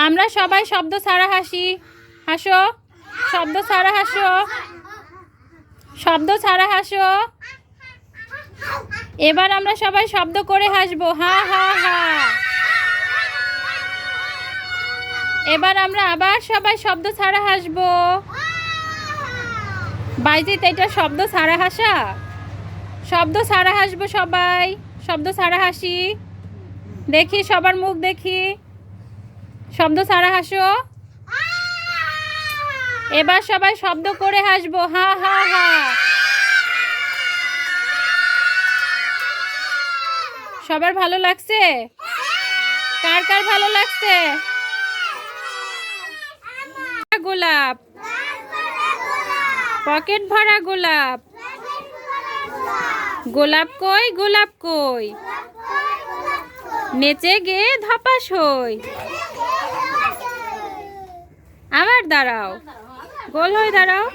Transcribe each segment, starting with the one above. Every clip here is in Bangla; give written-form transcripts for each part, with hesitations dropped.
আমরা সবাই শব্দ ছাড়া হাসি। হাসো, শব্দ ছাড়া হাসো, শব্দ ছাড়া হাসো। এবার আমরা সবাই শব্দ করে হাসবো, হা হা হা। এবার আমরা আবার সবাই শব্দ ছাড়া হাসবো। বাইজিৎ, এটা শব্দ ছাড়া হাসা? শব্দ ছাড়া হাসবো সবাই, শব্দ ছাড়া হাসি। দেখি সবার মুখ দেখি, শব্দ ছাড়া হাসো। এবার সবাই শব্দ করে হাসবো, হা হা হা। সবার ভালো লাগছে? কার কার ভালো লাগছে? গোলাপ, পকেট ভরা গোলাপ। গোলাপ কই, গোলাপ কই, নেচে গে ধপাস হই। আবার দাঁড়াও, গোল হয়ে দাঁড়াও।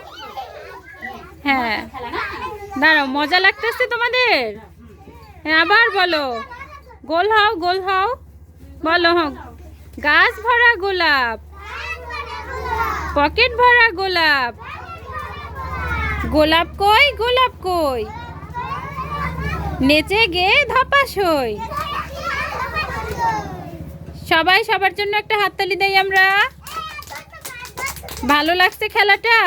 হ্যাঁ দাঁড়াও, মজা লাগতেছে তোমাদের? হ্যাঁ আবার বলো, গোল হও, গোল হও। বলো, গাছ ভরা গোলাপ, পকেট ভরা গোলাপ। গোলাপ কই, গোলাপ কই, নেচে গে ধপাস হই। সবাই সবার জন্য একটা হাততালি দেই আমরা। ভালো লাগছে খেলাটা?